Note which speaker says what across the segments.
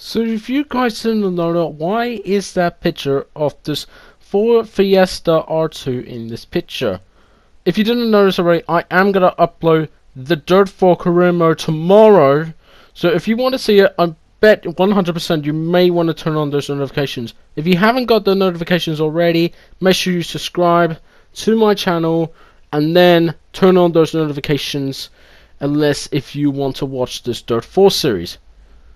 Speaker 1: So if you guys didn't know, why is that picture of this Ford Fiesta R2 in this picture? If you didn't notice already, I am gonna upload the Dirt 4 career mode tomorrow. So if you want to see it, I bet 100% you may want to turn on those notifications. If you haven't got the notifications already, make sure you subscribe to my channel and then turn on those notifications, unless if you want to watch this Dirt 4 series.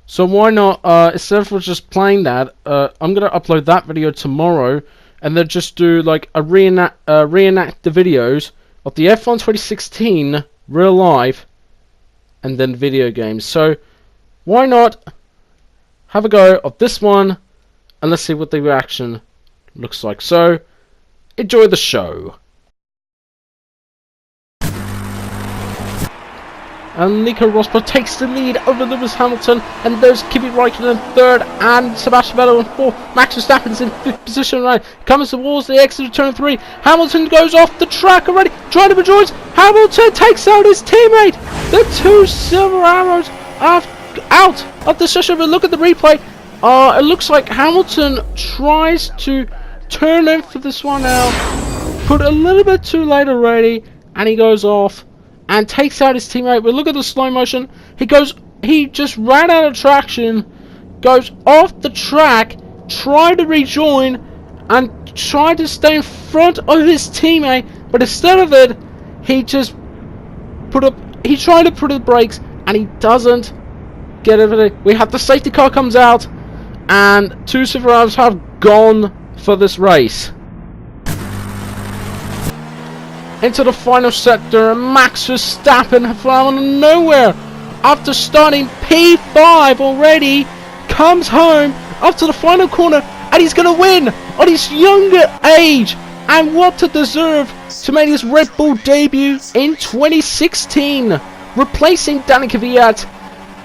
Speaker 1: So why not, instead of just playing that, I'm gonna upload that video tomorrow, and then just do like a reenact the videos of the F1 2016 real life, and then video games. So why not have a go of this one, and let's see what the reaction looks like. So enjoy the show. And Nico Rosberg takes the lead over Lewis Hamilton, and there's Kimi Räikkönen in third, and Sebastian Vettel in fourth. Max Verstappen's in fifth position right. Comes towards the exit of turn 3. Hamilton goes off the track already, trying to rejoice. Hamilton takes out his teammate. The two silver arrows are out of the session, but look at the replay. It looks like Hamilton tries to turn in for this one now. Put a little bit too late already, and he goes off and takes out his teammate. But look at the slow motion. He just ran out of traction, goes off the track, tried to rejoin, and tried to stay in front of his teammate. But instead of it, he tried to put the brakes, and he doesn't get everything. We have the safety car comes out, and two survivors have gone for this race. Into the final sector, and Max Verstappen from out of nowhere, after starting P5 already, comes home up to the final corner, and he's going to win on his younger age. And what to deserve to make his Red Bull debut in 2016, replacing Danny Kvyat.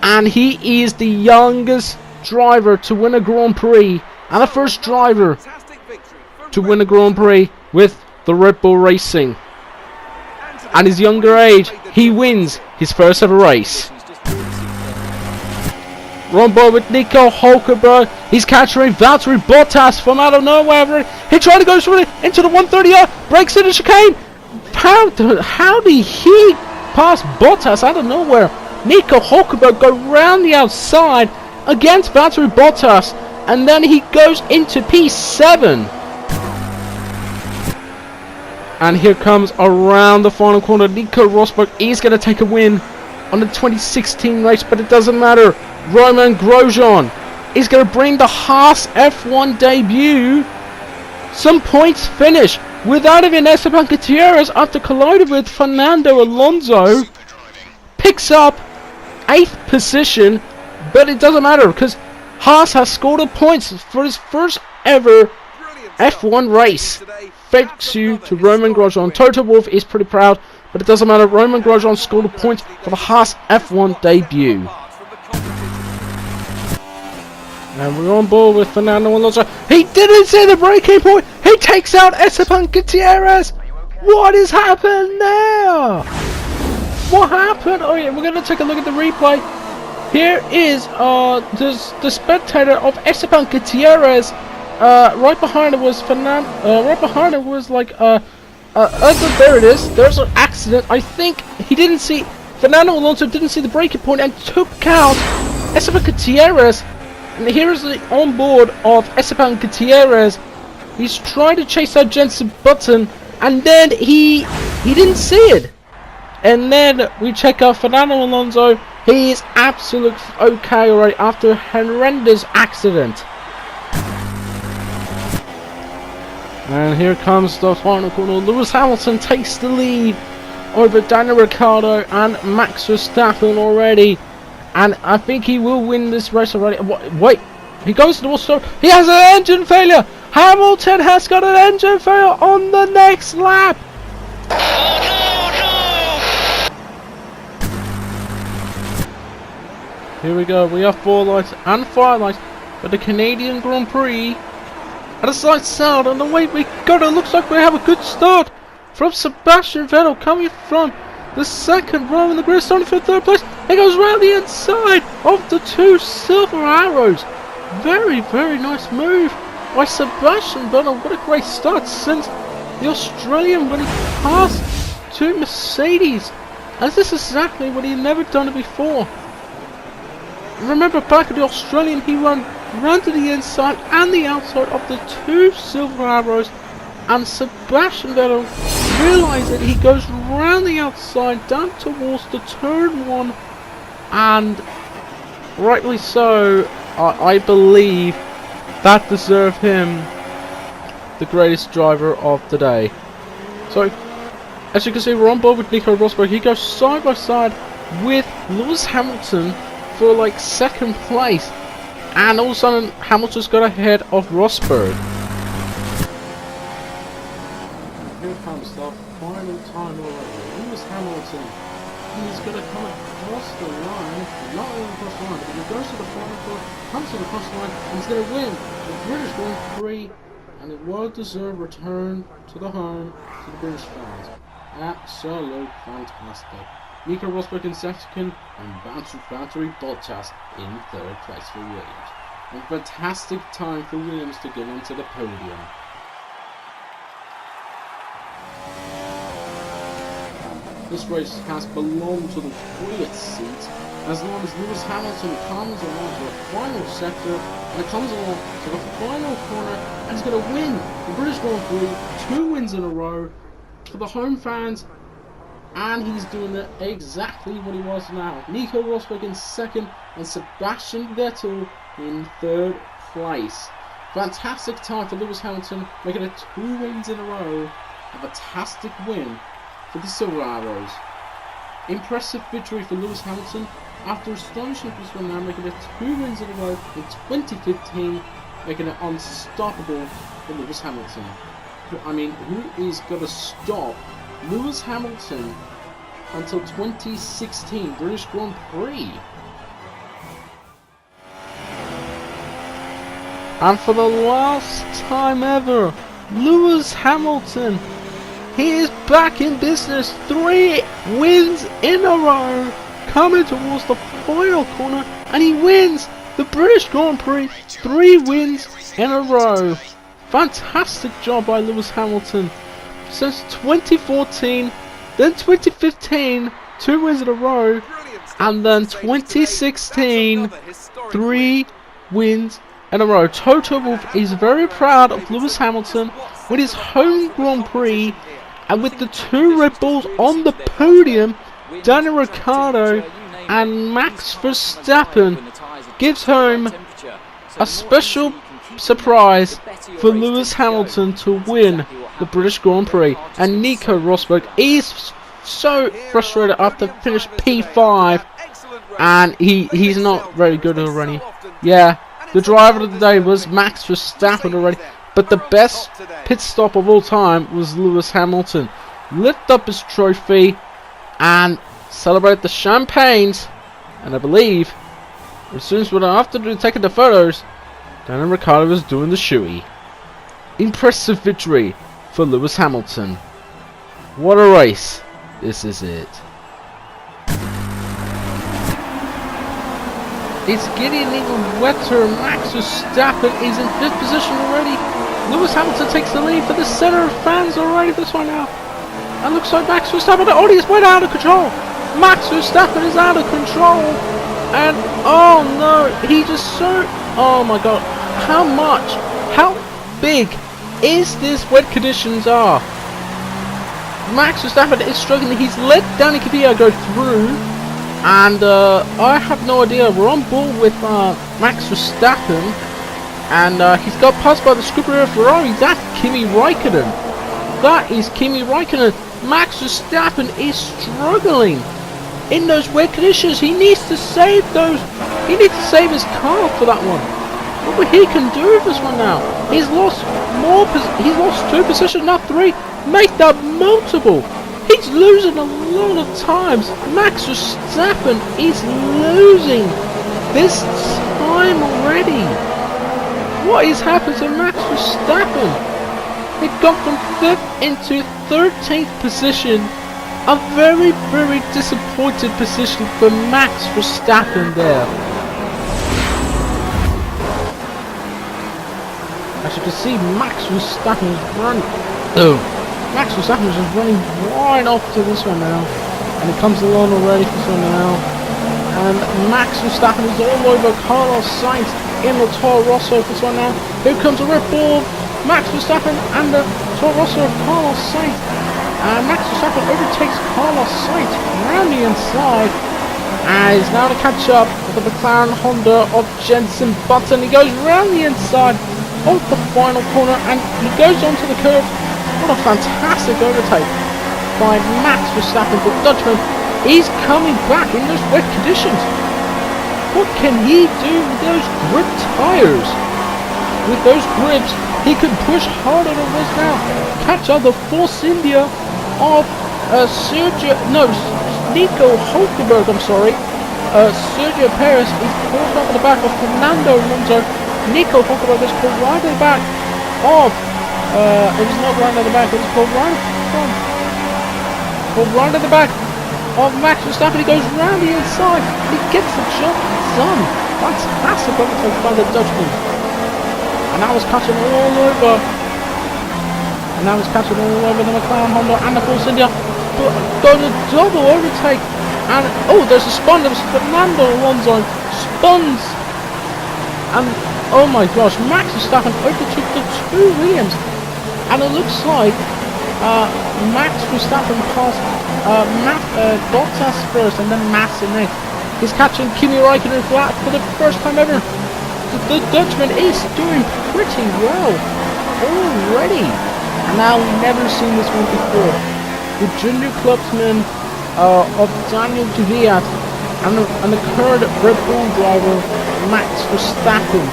Speaker 1: And he is the youngest driver to win a Grand Prix, and the first driver to win a Grand Prix with the Red Bull Racing. At his younger age, he wins his first ever race. Run board with Nico Hulkenberg. He's capturing Valtteri Bottas from out of nowhere. He tried to go through it into the 130R, breaks into the chicane. How did he pass Bottas out of nowhere? Nico Hulkenberg go round the outside against Valtteri Bottas, and then he goes into P7. And here comes around the final corner, Nico Rosberg is going to take a win on the 2016 race, but it doesn't matter. Romain Grosjean is going to bring the Haas F1 debut some points finish without even Esteban Gutierrez, after colliding with Fernando Alonso. Picks up 8th position, but it doesn't matter because Haas has scored the points for his first ever F1 race. Thanks you to Romain Grosjean. Toto Wolff is pretty proud, but it doesn't matter. Romain Grosjean scored a point for the Haas F1 debut. And we're on board with Fernando Alonso. He didn't see the braking point. He takes out Esteban Gutierrez. What has happened there? What happened? Oh yeah, we're gonna take a look at the replay. Here is the spectator of Esteban Gutierrez. Right behind it was Fernando. Right behind it was like there it is. There's an accident. I think he didn't see. Fernando Alonso didn't see the braking point and took out Esteban Gutierrez. And here's the onboard of Esteban Gutierrez. He's trying to chase out Jenson Button, and then he didn't see it. And then we check out Fernando Alonso. He is absolutely okay already after a horrendous accident. And here comes the final corner. Lewis Hamilton takes the lead over Daniel Ricciardo and Max Verstappen already. And I think he will win this race already. Wait, he goes to the stop. He has an engine failure. Hamilton has got an engine failure on the next lap. Here we go. We have 4 lights and 5 lights for the Canadian Grand Prix. And the lights out, and the way we got it looks like we have a good start from Sebastian Vettel coming from the second row in the grid, starting for 3rd place. He goes round the inside. of the 2 silver arrows. Very, very nice move by Sebastian Vettel. What a great start since the Australian when he passed to Mercedes. And this is exactly what he had never done it before. Remember back at the Australian, he ran to the inside and the outside of the 2 silver arrows. And Sebastian Vettel realised that he goes round the outside down towards the turn 1. And rightly so, I believe that deserved him the greatest driver of the day. So, as you can see, we're on board with Nico Rosberg. He goes side by side with Lewis Hamilton for like 2nd place. And all of a sudden, Hamilton's got ahead of Rosberg. Here comes the final time already. Lewis Hamilton. He's going to come across the line. Not only across the line, but he goes to the final court, comes to the cross line, and he's going to win the British Grand Prix. And a well-deserved return to the home to the British fans. Absolute fantastic. Nico Rosberg in 2nd, and Valtteri Bottas in 3rd place for Williams. A fantastic time for Williams to get onto the podium. This race has belonged to the quiet seat as long as Lewis Hamilton comes along to the final sector and comes along to the final corner and he's going to win the British Grand Prix, 2 wins in a row for the home fans, and he's doing it exactly what he was now. Nico Rosberg in 2nd and Sebastian Vettel in 3rd place. Fantastic time for Lewis Hamilton, making it 2 wins in a row. A fantastic win for the Silver Arrows. Impressive victory for Lewis Hamilton after astonishing this one now, making it 2 wins in a row in 2015, making it unstoppable for Lewis Hamilton. I mean, who is going to stop Lewis Hamilton until 2016 British Grand Prix? And for the last time ever, Lewis Hamilton, he is back in business. 3 wins in a row, coming towards the final corner, and he wins the British Grand Prix. 3 wins in a row. Fantastic job by Lewis Hamilton. Since 2014, then 2015, 2 wins in a row, and then 2016, 3 wins in a row. Toto Wolff is very proud of Lewis Hamilton with his home Grand Prix, and with the 2 Red Bulls on the podium. Daniel Ricciardo and Max Verstappen gives home a special surprise for Lewis Hamilton to win the British Grand Prix. And Nico Rosberg is so frustrated after finished P5, and he's not very good already. Yeah, the driver of the day was Max Verstappen already, but the best pit stop of all time was Lewis Hamilton. Lift up his trophy and celebrate the champagnes, and I believe as soon as we're after taking the photos, Daniel Ricciardo was doing the shoey. Impressive victory for Lewis Hamilton. What a race. This is it. It's getting even wetter. Max Verstappen is in 5th position already. Lewis Hamilton takes the lead for the center of fans already this one now. And looks like Max Verstappen, oh, he's went out of control. Max Verstappen is out of control. And oh no, he just oh my god, how big is this wet conditions are? Max Verstappen is struggling. He's let Danny Kvyat go through, and I have no idea. We're on board with Max Verstappen, and he's got passed by the Scuderia Ferrari. That's Kimi Raikkonen. That is Kimi Raikkonen. Max Verstappen is struggling in those wet conditions. He needs to save those. He needs to save his car for that one. Look what he can do with this one now. He's lost more. He's lost 2 positions, now 3. Make that multiple. He's losing a lot of times. Max Verstappen is losing this time already. What is happening to Max Verstappen? They've gone from 5th into 13th position. A very, very disappointed position for Max Verstappen there. you can see Max Verstappen is running. Oh, Max Verstappen is just running right off to this one now, and it comes along already for this one now. And Max Verstappen is all over Carlos Sainz in the Toro Rosso for this one now. Here comes a Red Bull, Max Verstappen and the Toro Rosso of Carlos Sainz. And Max Verstappen overtakes Carlos Sainz around the inside. And he's now to catch up with the McLaren Honda of Jenson Button. He goes round the inside of the final corner and he goes onto the curve. What a fantastic overtake by Max Verstappen, the Dutchman. He's coming back in those wet conditions. What can he do with those grip tyres? With those grips, he can push harder than this now. Catch up the Force India of Nico Hulkenberg, I'm sorry. Sergio Perez is caught up at the back of Fernando Alonso. Nico Hulkenberg is caught right at the back of, it was not right at the back, it was called right at the front. Called right at the back of Max Verstappen. He goes round the inside. He gets the job done. Fantastic overtake by the Dutchman. And that was catching all over. And that was catching all over the McLaren Honda and the Force India. But got a double overtake. And oh, there's a spun. There was Fernando Alonso spuns. And oh my gosh, Max Verstappen overtook the two Williams. And it looks like Max Verstappen passed Bottas first and then Massa next. He's catching Kimi Räikkönen flat for the first time ever. The Dutchman is doing pretty well already. And now we've never seen this one before. The junior clubsman of Daniel Kvyat and the current Red Bull driver Max Verstappen.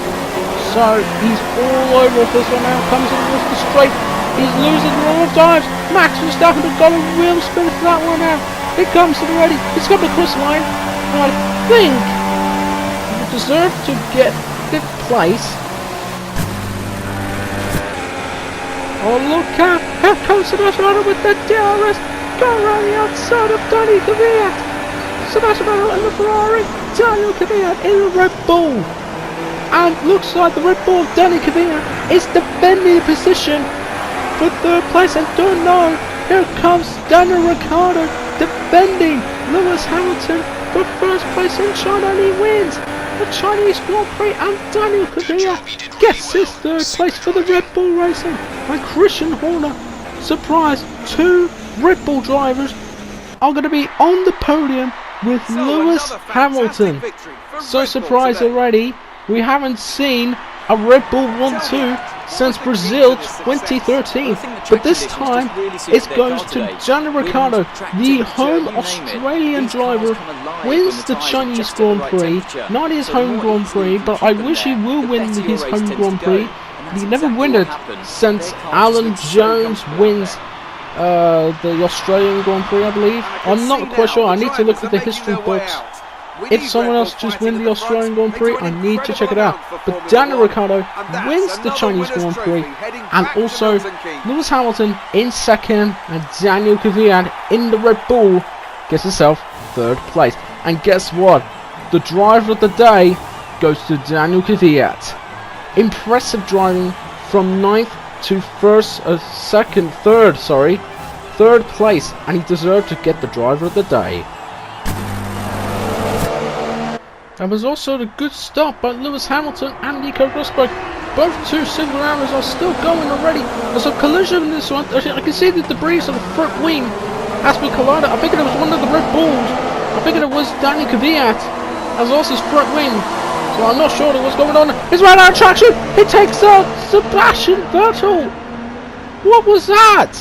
Speaker 1: So he's all over this one now. Comes in with the straight. He's losing a lot of times. Max Verstappen has got a real spin for that one now. It comes to the ready. It's got the cross line. And I think he deserves to get fifth place. Oh look out! Here comes Sebastian Vettel with the DRS. Go around the outside of Daniel Kvyat. Sebastian Vettel in the Ferrari. Daniel Kvyat in the Red Bull. And looks like the Red Bull of Daniel Kvyat is defending the position for third place, and don't know, here comes Daniel Ricciardo defending Lewis Hamilton for first place in China, and he wins the Chinese Grand Prix, and Daniel Kvyat gets his third place for the Red Bull Racing. And Christian Horner, surprise, two Red Bull drivers are going to be on the podium with Lewis Hamilton. So surprised already, we haven't seen a Red Bull 1-2 since Brazil 2013, but this time it goes to Daniel Ricciardo, the home Australian driver, wins the Chinese Grand Prix, not his home Grand Prix, but I wish he will win his home Grand Prix. He never won it since Alan Jones wins the Australian Grand Prix, I believe. I'm not quite sure, I need to look at the history books. If someone else just wins the Australian Grand Prix, I need to check it out. But Daniel Ricciardo wins the Chinese Grand Prix, and also Lewis Hamilton in second, and Daniel Kvyat in the Red Bull gets himself third place. And guess what? The driver of the day goes to Daniel Kvyat. Impressive driving from 9th to third place, and he deserved to get the driver of the day. There was also a good stop by Lewis Hamilton and Nico Rosberg. Both two single arrows are still going already. There's a collision in this one. I can see the debris of the front wing has been collided. I think it was one of the Red Bulls. I think it was Daniel Kvyat as also his front wing. So I'm not sure what's going on. He's right out of traction. He takes out Sebastian Vettel. What was that?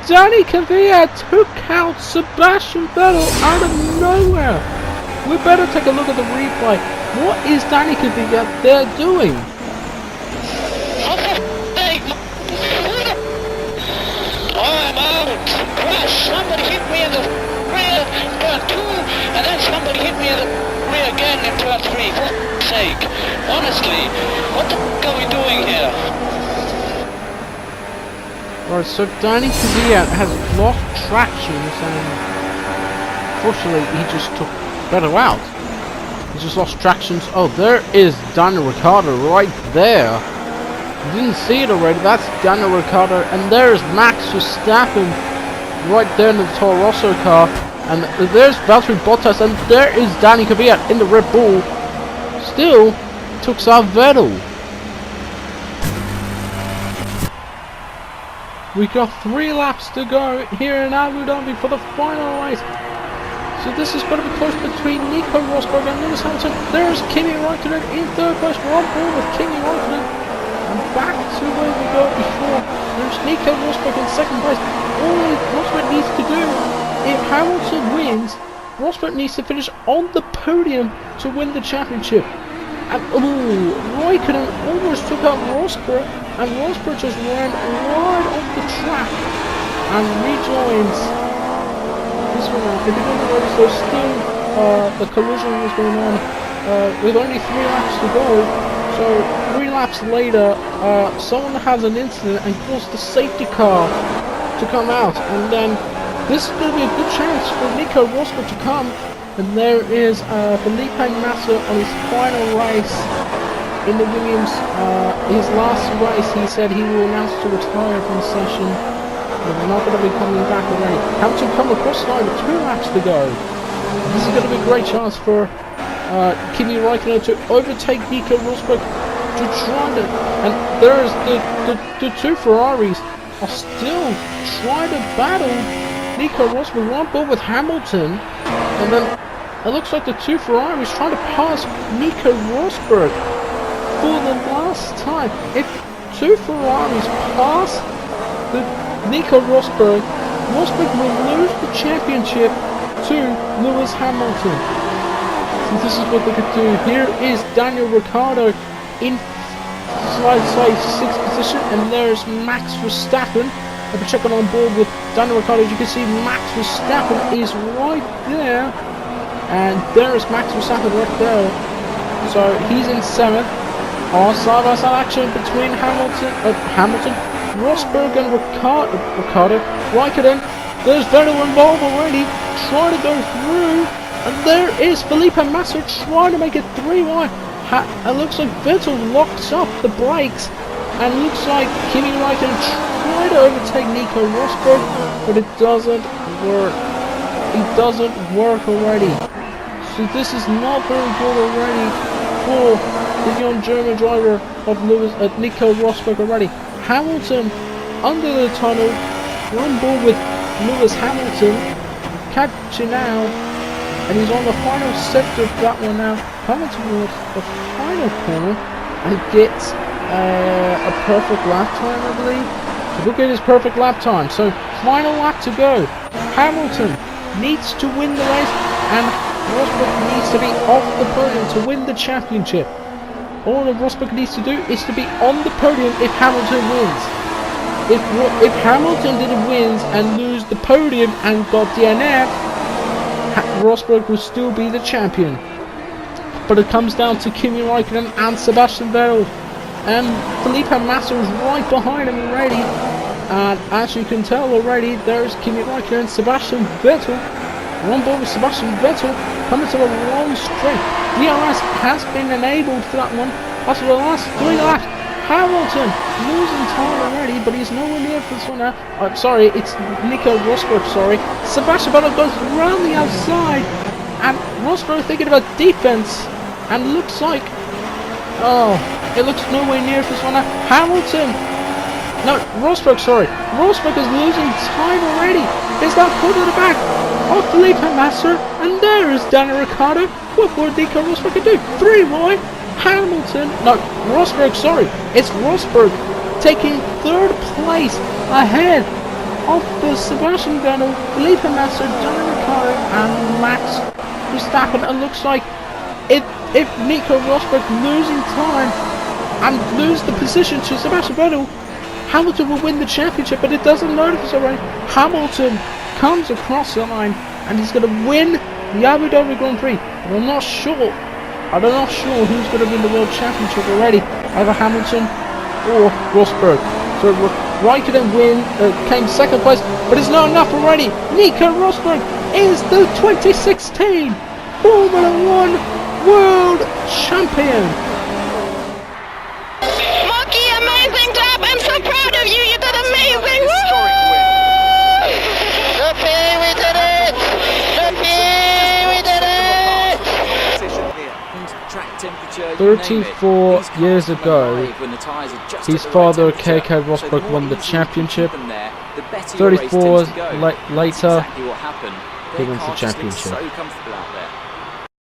Speaker 1: Daniel Kvyat took out Sebastian Vettel out of nowhere. We better take a look at the replay. What is Daniel Kvyat there doing?
Speaker 2: I'm out. Crash. Somebody hit me in the rear, turn 2, and then somebody hit me in the rear again in turn 3. For f***'s sake. Honestly, what the f*** are we doing here?
Speaker 1: Alright, so Daniel Kvyat has lost traction, and unfortunately he just took Vettel out. He just lost traction. Oh, there is Daniel Ricciardo right there. You didn't see it already. That's Daniel Ricciardo. And there's Max Verstappen right there in the Toro Rosso car. And there's Valtteri Bottas. And there is Danny Kvyat in the Red Bull. Still took out Vettel. We got 3 laps to go here in Abu Dhabi for the final race. So this is going to be close between Nico Rosberg and Lewis Hamilton. There's Kimi Raikkonen in 3rd place. We're on board with Kimi Raikkonen. And back to where we were before. There's Nico Rosberg in 2nd place. All Rosberg needs to do, if Hamilton wins, Rosberg needs to finish on the podium to win the championship. And Raikkonen almost took out Rosberg. And Rosberg just ran wide off the track and rejoins this one out. If you don't notice, there's still the collision was going on with only 3 laps to go. So 3 laps later, someone has an incident and caused the safety car to come out. And then this is going to be a good chance for Nico Rosberg to come. And there is Felipe Massa on his final race in the Williams. His last race, he said he will announce to retire from the session. They're not going to be coming back already. Hamilton come across the line with 2 laps to go. This is going to be a great chance for Kimi Raikkonen to overtake Nico Rosberg to try to. And there's the 2 Ferraris are still trying to battle Nico Rosberg. One ball with Hamilton, and then it looks like the 2 Ferraris trying to pass Nico Rosberg for the last time. If 2 Ferraris pass the Nico Rosberg, Rosberg will lose the championship to Lewis Hamilton. So this is what they could do. Here is Daniel Ricciardo in slide 6th position, and there's Max Verstappen. I'll be checking on board with Daniel Ricciardo. As you can see, Max Verstappen is right there, and there is Max Verstappen right there. So he's in 7th. Side-by-side action between Hamilton, Rosberg and Ricciardo. Raikkonen, there's Vettel involved already, trying to go through, and there is Felipe Massa trying to make it 3 wide. It looks like Vettel locks up the brakes, and looks like Kimi Raikkonen trying to overtake Nico Rosberg, but it doesn't work. It doesn't work already. So this is not very good already for the young German driver of Nico Rosberg already. Hamilton under the tunnel, on board with Lewis Hamilton, catching now, and he's on the final sector of that one now. Hamilton towards the final corner and gets a perfect lap time, I believe. So look at his perfect lap time. So final lap to go. Hamilton needs to win the race, and Rosberg needs to be off the podium to win the championship. All that Rosberg needs to do is to be on the podium if Hamilton wins. If Hamilton didn't win and lose the podium and got DNF, Rosberg will still be the champion. But it comes down to Kimi Raikkonen and Sebastian Vettel. And Felipe Massa is right behind him already. And as you can tell already, there's Kimi Raikkonen and Sebastian Vettel. On board with Sebastian Vettel coming to a long straight. DRS has been enabled for that one. After the last 3 laps, Hamilton losing time already, but he's nowhere near for this one now. Sorry, it's Nico Rosberg, sorry. Sebastian Vettel goes round the outside, and Rosberg thinking about defense, and looks like, it looks nowhere near for this one now. Hamilton, no, Rosberg, sorry. Rosberg is losing time already. Is that pulled to the back of Felipe Massa, and there is Daniel Ricciardo. What would Nico Rosberg do? 3 wide. Hamilton, no, Rosberg, sorry. It's Rosberg taking 3rd place ahead of the Sebastian Vettel, Felipe Massa, Daniel Ricciardo, and Max Verstappen. It looks like if Nico Rosberg losing time and lose the position to Sebastian Vettel, Hamilton will win the championship, but it doesn't notice already. Hamilton comes across the line, and he's going to win the Abu Dhabi Grand Prix. But I'm not sure who's going to win the World Championship already, either Hamilton or Rosberg. So Raikkonen came 2nd place, but it's not enough already. Nico Rosberg is the 2016 Formula 1 world champion.
Speaker 3: Monkey, amazing job! I'm so proud of you! You did amazing! Sophie, we did it! Sophie, we did it!
Speaker 1: 34 years ago, his father KK Rosberg won the championship. 34 years later, he wins the championship.